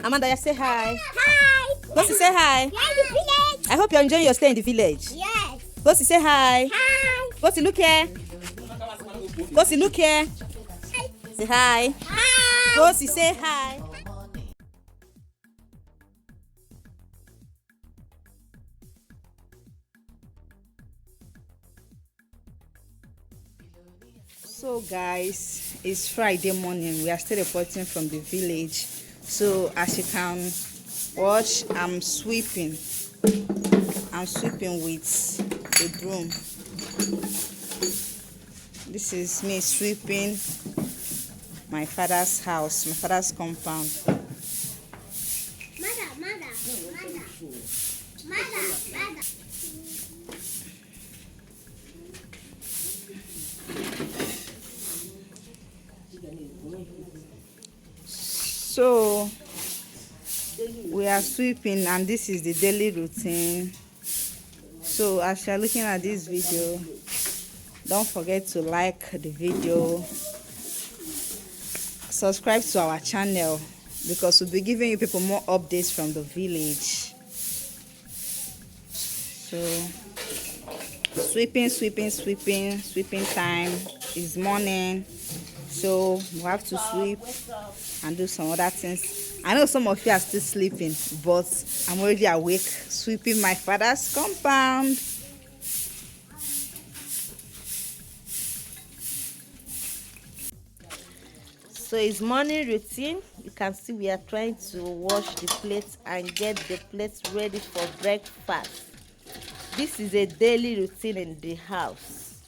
Amanda, say hi. Hi. Gosi, say hi. Yeah, the village. I hope you're enjoying your stay in the village. Yes. Gosi, say hi. Hi. Gosi, look here. Gosi, look here. Say hi. Hi. Gosi, say hi. So guys, it's Friday morning. We are still reporting from the village. So as you can watch, I'm sweeping with a broom. This is me sweeping my father's house, my father's compound. Mother. So we are sweeping, and this is the daily routine. So as you are looking at this video, don't forget to like the video, subscribe to our channel, because we'll be giving you people more updates from the village. So sweeping time is morning, so we have to sweep and do some other things. I know some of you are still sleeping, but I'm already awake, sweeping my father's compound. So it's morning routine. You can see we are trying to wash the plates and get the plates ready for breakfast. This is a daily routine in the house.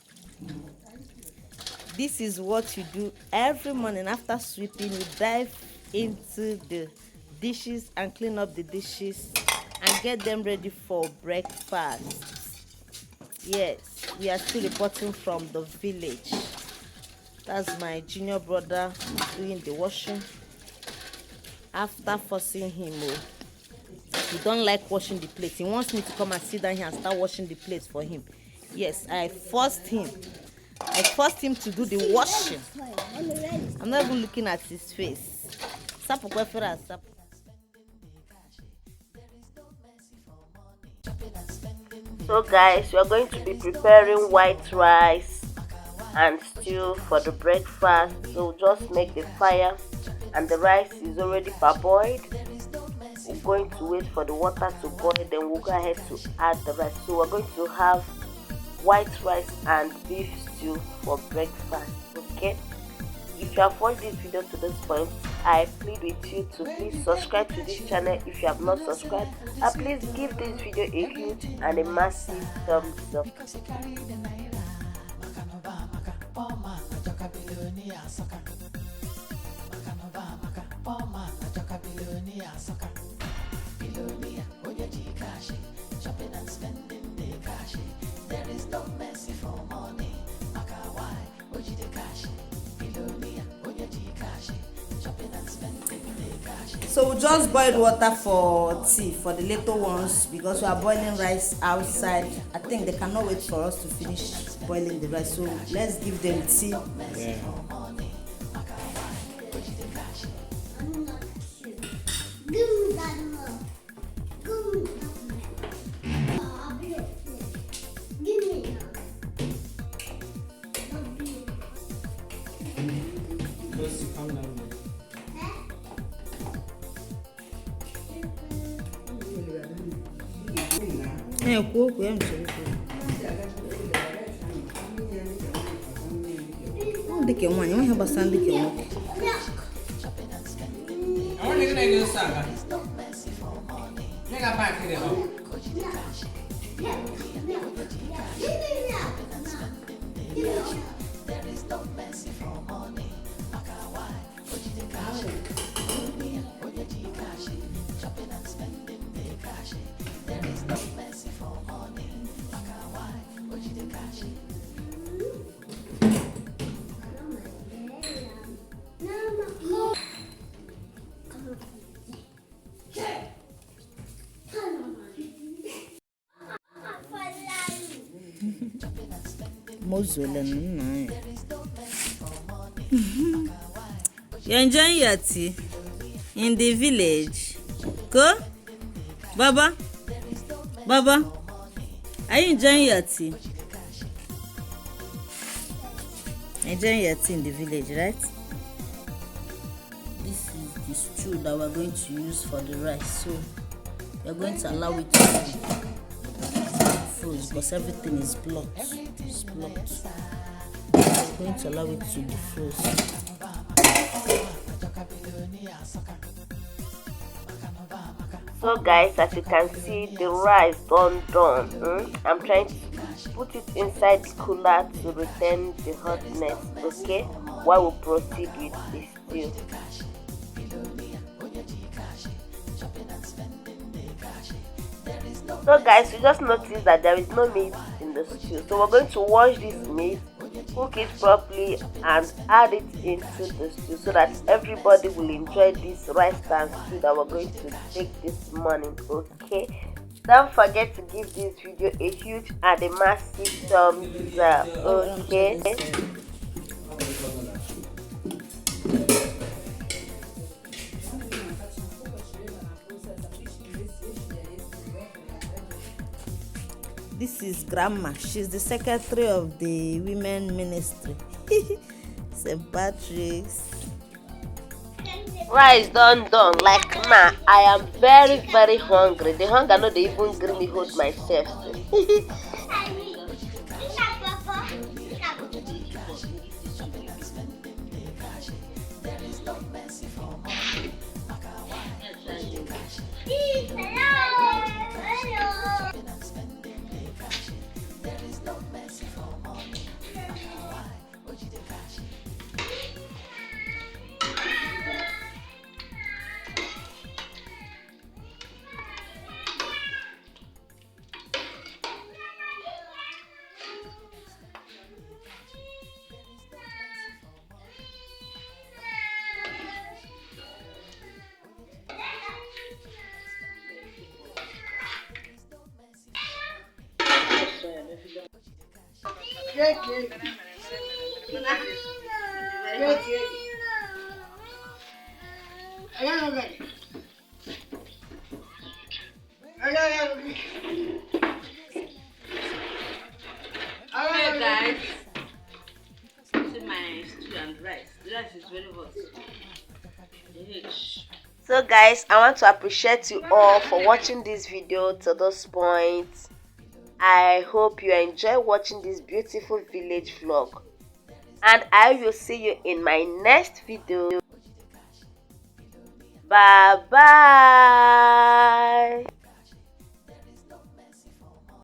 This is what you do every morning. After sweeping, you dive into the dishes and clean up the dishes and get them ready for breakfast. Yes, we are still reporting from the village. That's my junior brother doing the washing. After forcing him, he don't like washing the plates. He wants me to come and sit down here and start washing the plates for him. Yes, I forced him to do the washing. I'm not even looking at his face. So guys, we are going to be preparing white rice and stew for the breakfast. So just make the fire, and the rice is already parboiled. We're going to wait for the water to boil, then we'll go ahead to add the rice. So we're going to have white rice and beef stew for breakfast. Okay, if you have watched this video to this point, I plead with you to please subscribe to this channel if you have not subscribed, and please give this video a huge and a massive thumbs up. So we just boiled water for tea for the little ones, because we are boiling rice outside. I think they cannot wait for us to finish boiling the rice, so let's give them tea. Yeah. Dike nwanyị nwe ihe gbasara dike nwoke. You're enjoying your tea in the village. Go, Baba. Baba, are you enjoying your tea? Enjoying your tea in the village, right? This is the stew that we're going to use for the rice. So we're going to allow it to freeze because everything is blocked. It's blocked. We're going to allow it to defrost. So guys, as you can see, the rice done. I'm trying to put it inside the cooler to retain the hotness, okay, while we proceed with the stew. So guys, you just noticed that there is no meat in the stew, so we're going to wash this meat, cook it properly and add it into the stew so that everybody will enjoy this rice and stew that we're going to take this morning, okay? Don't forget to give this video a huge and a massive thumbs up, okay? This is Grandma. She's the secretary of the women ministry. St. Patrick's. Rice done. Like ma, I am very hungry. The hunger no dey even gree me hold myself. Hey guys, see my stew and rice. The rice is very hot. So guys, I want to appreciate you all for watching this video to this point. I hope you enjoy watching this beautiful village vlog, and I will see you in my next video. Bye bye.